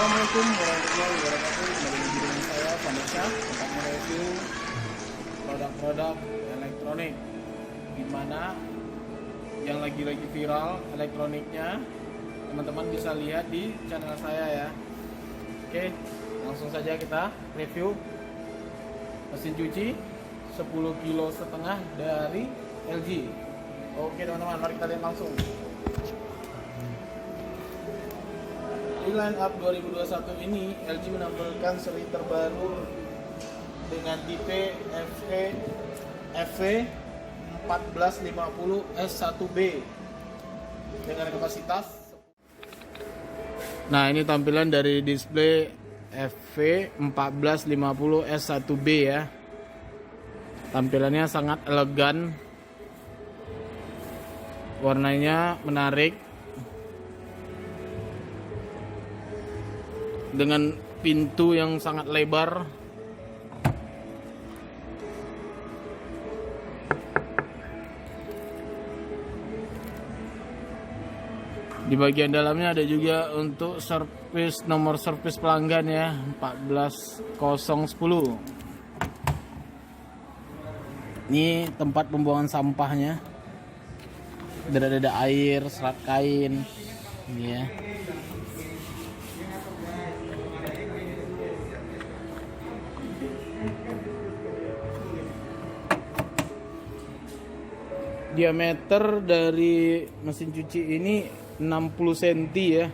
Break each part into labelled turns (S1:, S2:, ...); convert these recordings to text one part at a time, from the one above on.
S1: Assalamualaikum warahmatullahi wabarakatuh. Kembali lagi dengan saya Vanessa untuk mereview produk-produk elektronik, dimana yang lagi viral elektroniknya teman-teman bisa lihat di channel saya ya. Oke, langsung saja kita review mesin cuci 10,5 kg dari LG. Oke teman-teman, mari kita lihat langsung. Di line up 2021 ini LG menampilkan seri terbaru dengan tipe FV1450 S1B dengan kapasitas. Nah, ini tampilan dari display FV1450 S1B ya. Tampilannya sangat elegan, warnanya menarik, dengan pintu yang sangat lebar. Di bagian dalamnya ada juga untuk nomor servis pelanggan ya, 14010. Ini tempat pembuangan sampahnya. Ada air, serat kain ini ya. Diameter dari mesin cuci ini 60 cm ya.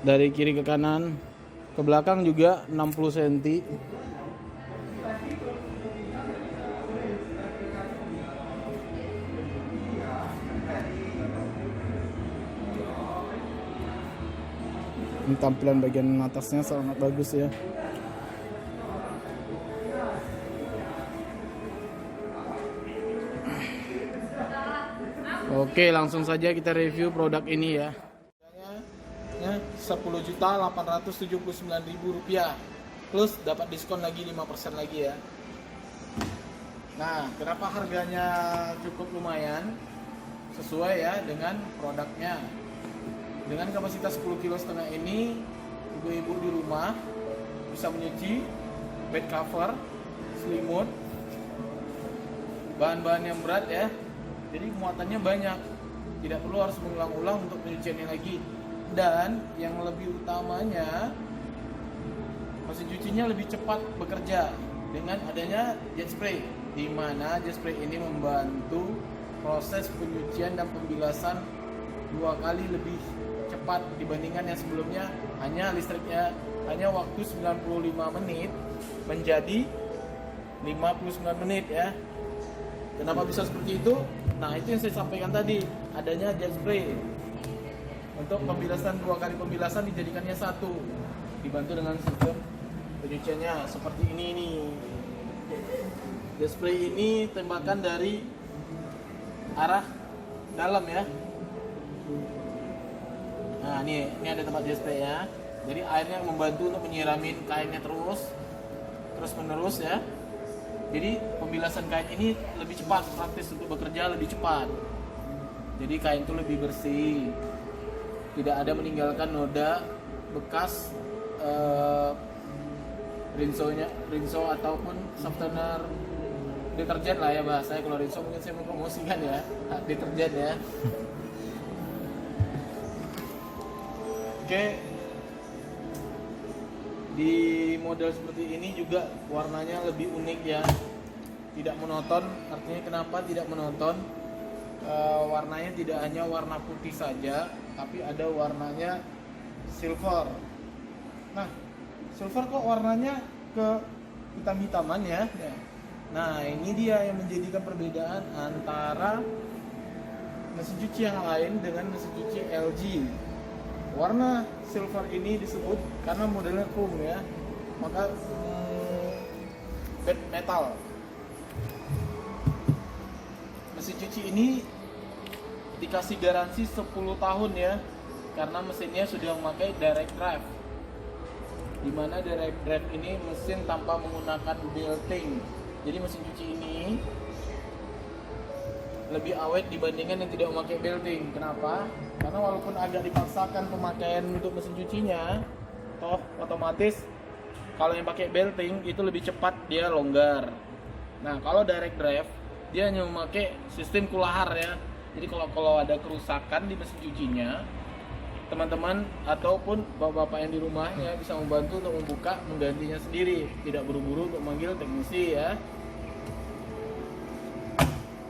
S1: Dari kiri ke kanan, ke belakang juga 60 cm. Ini tampilan bagian atasnya sangat bagus ya. Oke, langsung saja kita review produk ini ya. Harganya Rp10.879.000 plus dapat diskon lagi 5% lagi ya. Nah, kenapa harganya cukup lumayan? Sesuai ya dengan produknya. Dengan kapasitas 10,5 kg ini, ibu-ibu di rumah bisa menyuci bed cover, selimut, bahan-bahan yang berat ya. Jadi muatannya banyak, tidak perlu harus mengulang-ulang untuk penyuciannya lagi. Dan yang lebih utamanya, mesin cucinya lebih cepat bekerja dengan adanya jet spray, di mana jet spray ini membantu proses penyucian dan pembilasan 2 kali lebih cepat dibandingkan yang sebelumnya. Listriknya hanya waktu 95 menit menjadi 59 menit ya. Kenapa bisa seperti itu? Nah, itu yang saya sampaikan tadi, adanya jet spray. Untuk pembilasan 2 kali pembilasan dijadikannya 1, dibantu dengan sistem penyuciannya seperti ini nih. Jet spray ini tembakan dari arah dalam ya. Nah, ini ada tempat jet spray ya. Jadi airnya membantu untuk menyiramin kainnya terus menerus ya. Jadi pembilasan kain ini lebih cepat, praktis untuk bekerja lebih cepat. Jadi kain itu lebih bersih, tidak ada meninggalkan noda bekas rinso ataupun softener deterjen lah ya bahasanya. Kalau rinso mungkin saya mempromosikan ya, deterjen ya. Oke. Di model seperti ini juga warnanya lebih unik ya, tidak monoton. Artinya kenapa tidak monoton? Warnanya tidak hanya warna putih saja, tapi ada warnanya silver. Nah, silver kok warnanya ke hitam-hitaman ya. Nah, ini dia yang menjadikan perbedaan antara mesin cuci yang lain dengan mesin cuci LG. Warna silver ini disebut karena modelnya chrome ya, maka bed metal. Mesin cuci ini dikasih garansi 10 tahun ya, karena mesinnya sudah memakai direct drive, dimana direct drive ini mesin tanpa menggunakan belting. Jadi mesin cuci ini lebih awet dibandingkan yang tidak memakai belting. Kenapa? Karena walaupun agak dipaksakan pemakaian untuk mesin cucinya, toh otomatis kalau yang pakai belting itu lebih cepat, dia longgar. Nah, kalau direct drive dia hanya memakai sistem kulahar ya. Jadi kalau ada kerusakan di mesin cucinya, teman-teman ataupun bapak-bapak yang di rumahnya bisa membantu untuk membuka, menggantinya sendiri, tidak buru-buru untuk manggil teknisi ya.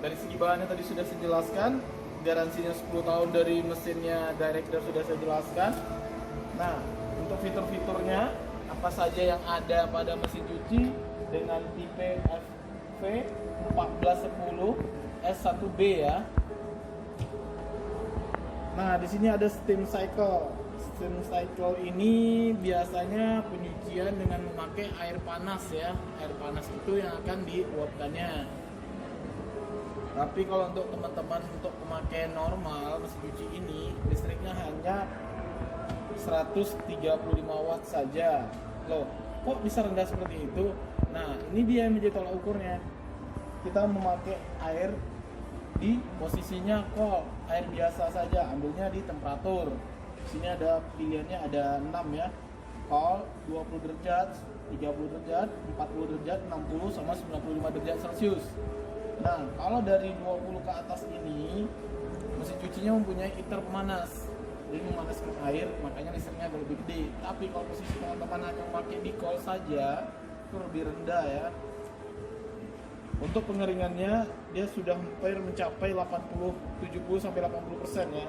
S1: Dari segi bahannya tadi sudah saya jelaskan, garansinya 10 tahun dari mesinnya direct drive sudah saya jelaskan. Nah, untuk fitur-fiturnya apa saja yang ada pada mesin cuci dengan tipe FV1410 S1B ya. Nah, di sini ada steam cycle. Steam cycle ini biasanya penyucian dengan memakai air panas ya. Air panas itu yang akan diuapkannya. Tapi kalau untuk teman-teman untuk pemakaian normal mesin cuci ini listriknya hanya 135 watt saja. Loh, kok bisa rendah seperti itu? Nah, ini dia yang menjadi tolak ukurnya. Kita memakai air di posisinya cold, air biasa saja, ambilnya di temperatur. Di sini ada pilihannya, ada 6 ya. Cold 20 derajat, 30 derajat, 40 derajat, 60 sama 95 derajat Celcius. Nah, kalau dari 20 ke atas ini mesin cucinya mempunyai heater pemanas. Jadi memanaskan air, makanya listriknya agak lebih gede. Tapi kalau posisi teman-teman hanya memakai di cold saja, itu lebih rendah ya. Untuk pengeringannya dia sudah hampir mencapai 70 sampai 80% ya.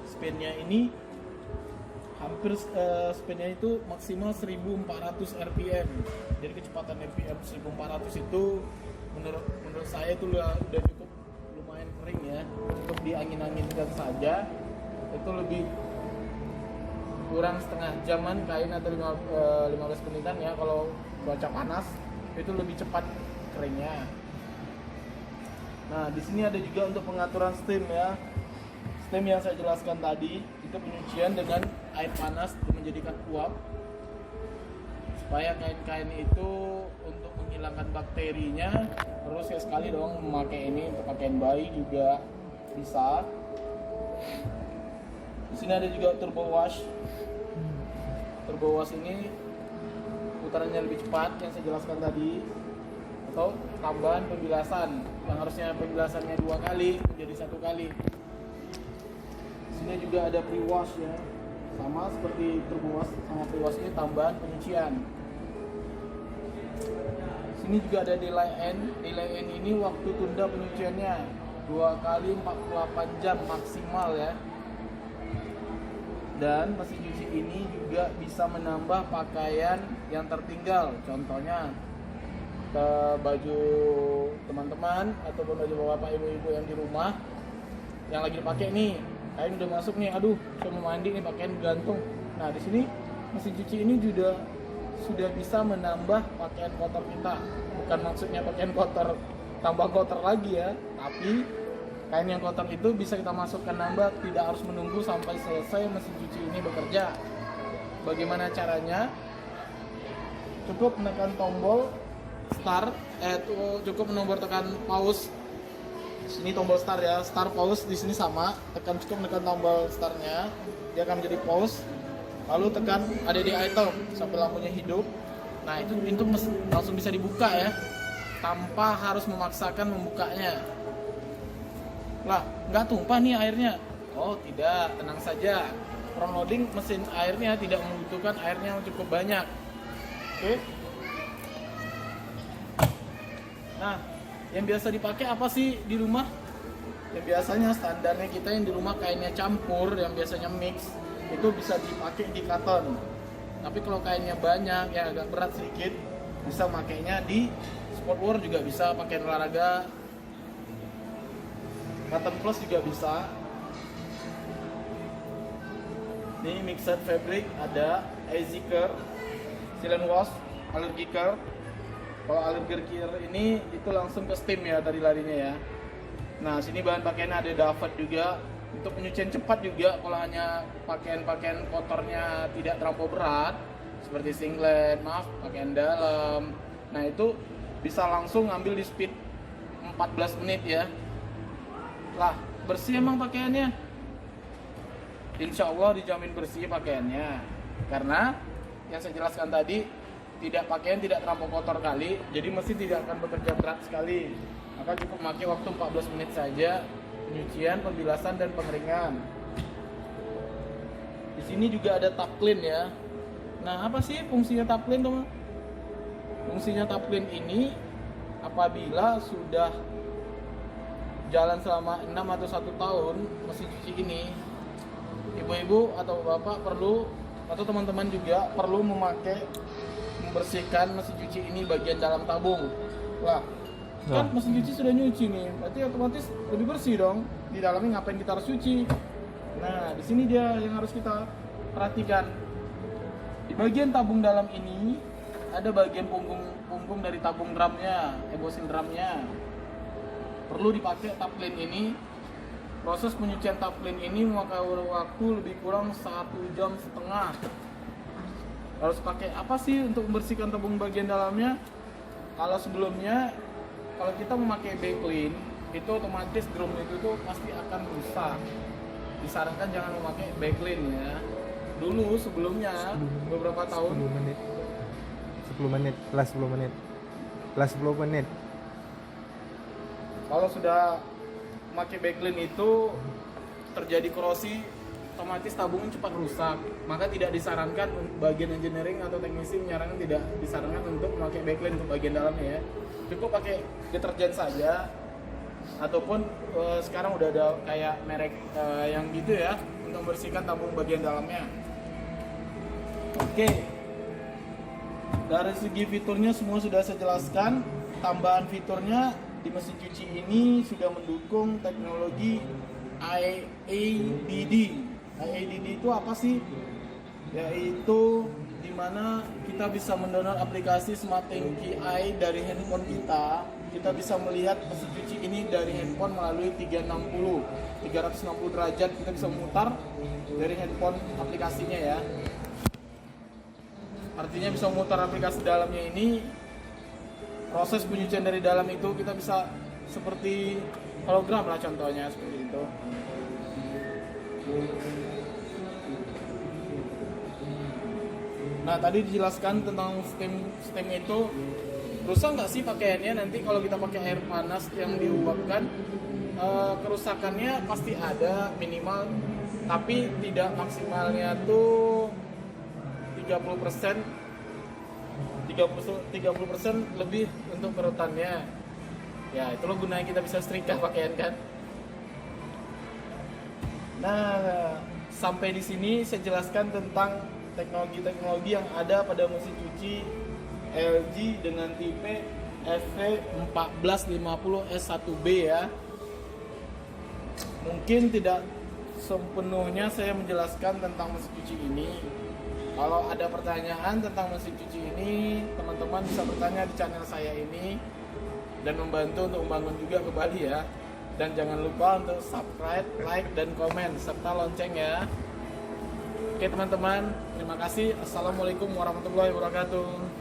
S1: Spinnya ini hampir spinnya itu maksimal 1400 rpm. Jadi kecepatan rpm 1400 itu menurut saya itu udah cukup lumayan kering ya. Untuk diangin-anginkan saja itu lebih kurang setengah jaman kain atau 15 menitan ya. Kalau cuaca panas itu lebih cepat keringnya. Nah, di sini ada juga untuk pengaturan steam ya. Steam yang saya jelaskan tadi itu penyucian dengan air panas untuk menjadikan uap supaya kain-kain itu untuk menghilangkan bakterinya. Terus ya sekali dong memakai ini untuk pakaian bayi juga bisa. Di sini ada juga turbo wash. Turbo wash ini putarannya lebih cepat yang saya jelaskan tadi, atau tambahan pembilasan yang harusnya pembilasannya 2 kali menjadi 1 kali. Di sini juga ada pre-wash ya, sama seperti turbo wash sama pre-wash ini tambahan penyucian. Di sini juga ada delay end. Delay end ini waktu tunda penyuciannya 2 kali 48 jam maksimal ya. Dan mesin cuci ini juga bisa menambah pakaian yang tertinggal. Contohnya ke baju teman-teman ataupun baju bapak ibu-ibu yang di rumah yang lagi dipakai nih, kain udah masuk nih, aduh saya mau mandi nih pakaian gantung. Nah, di sini mesin cuci ini juga sudah bisa menambah pakaian kotor kita. Bukan maksudnya pakaian kotor tambah kotor lagi ya, tapi kain yang kotor itu bisa kita masukkan nambah, tidak harus menunggu sampai selesai mesin cuci ini bekerja. Bagaimana caranya? Cukup menekan tombol start, cukup tekan pause. Sini tombol start ya, start pause di sini sama. Cukup menekan tombol startnya, dia akan menjadi pause. Lalu tekan add item sampai lampunya hidup. Nah, itu pintu langsung bisa dibuka ya, tanpa harus memaksakan membukanya. Lah, nggak tumpah nih airnya? Oh tidak, tenang saja. Front loading mesin airnya tidak membutuhkan airnya yang cukup banyak. Oke. Nah, yang biasa dipakai apa sih di rumah? Yang biasanya standarnya kita yang di rumah kainnya campur, yang biasanya mix, itu bisa dipakai di cotton. Tapi kalau kainnya banyak, yang agak berat sedikit, bisa makainya di sportwear juga bisa, pakaian olahraga. Cotton plus juga bisa. Ini mixed fabric, ada easy care, silent wash, allergy care. Kalau allergy care ini itu langsung ke steam ya tadi larinya ya. Nah, sini bahan pakaiannya ada Davat juga. Untuk penyucian cepat juga, kalau hanya pakaian-pakaian kotornya tidak terlalu berat seperti singlet, pakaian dalam. Nah, itu bisa langsung ngambil di speed 14 menit ya. Lah, bersih emang pakaiannya? Insya Allah dijamin bersih pakaiannya. Karena yang saya jelaskan tadi, pakaian tidak terlampau kotor kali, jadi mesin tidak akan bekerja berat sekali. Maka cukup memakai waktu 14 menit saja penyucian, pembilasan, dan pengeringan. Di sini juga ada tap clean ya. Nah, apa sih fungsinya tap clean, teman? Fungsinya tap clean ini apabila sudah jalan selama 6 atau 1 tahun mesin cuci ini, ibu-ibu atau bapak perlu, atau teman-teman juga perlu membersihkan mesin cuci ini bagian dalam tabung. Wah, kan mesin cuci sudah nyuci nih, berarti otomatis lebih bersih dong. Di dalamnya ngapain kita harus cuci? Nah, di sini dia yang harus kita perhatikan. Di bagian tabung dalam ini ada bagian punggung dari tabung drumnya, embossing drumnya. Perlu dipakai tap clean ini. Proses penyucian tap clean ini memakai waktu lebih kurang 1,5 jam. Harus pakai apa sih untuk membersihkan tabung bagian dalamnya? Kalau sebelumnya, kalau kita memakai backclean, itu otomatis drum itu tuh pasti akan rusak. Disarankan jangan memakai backclean ya. Dulu sebelumnya beberapa tahun
S2: 10 menit. 10 menit, plus 10 menit. Plus 10 menit.
S1: Kalau sudah memakai backclean itu terjadi korosi, otomatis tabungnya cepat rusak. Maka tidak disarankan, bagian engineering atau teknisi menyarankan tidak disarankan untuk memakai backclean untuk bagian dalamnya ya. Cukup pakai deterjen saja, ataupun sekarang udah ada kayak merek yang gitu ya untuk membersihkan tabung bagian dalamnya. Oke, dari segi fiturnya semua sudah saya jelaskan. Tambahan fiturnya di mesin cuci ini sudah mendukung teknologi IADD. IADD itu apa sih? Yaitu dimana kita bisa mendownload aplikasi Smart Tanki AI dari handphone kita. Kita bisa melihat mesin cuci ini dari handphone melalui 360 derajat. Kita bisa memutar dari handphone aplikasinya ya. Artinya bisa memutar aplikasi dalamnya ini. Proses penyucian dari dalam itu kita bisa seperti hologram lah contohnya, seperti itu. Nah, tadi dijelaskan tentang stem itu. Rusak nggak sih pakaiannya nanti kalau kita pakai air panas yang diuapkan? Kerusakannya pasti ada minimal, tapi tidak maksimalnya tuh 30% lebih untuk kerutannya. Ya, itulah gunanya kita bisa setrika pakaian kan. Nah, sampai di sini saya jelaskan tentang teknologi-teknologi yang ada pada mesin cuci LG dengan tipe FV1450S1B ya. Mungkin tidak sepenuhnya saya menjelaskan tentang mesin cuci ini. Kalau ada pertanyaan tentang mesin cuci ini, teman-teman bisa bertanya di channel saya ini dan membantu untuk membangun juga kembali ya. Dan jangan lupa untuk subscribe, like, dan komen serta lonceng ya. Oke teman-teman, terima kasih. Assalamualaikum warahmatullahi wabarakatuh.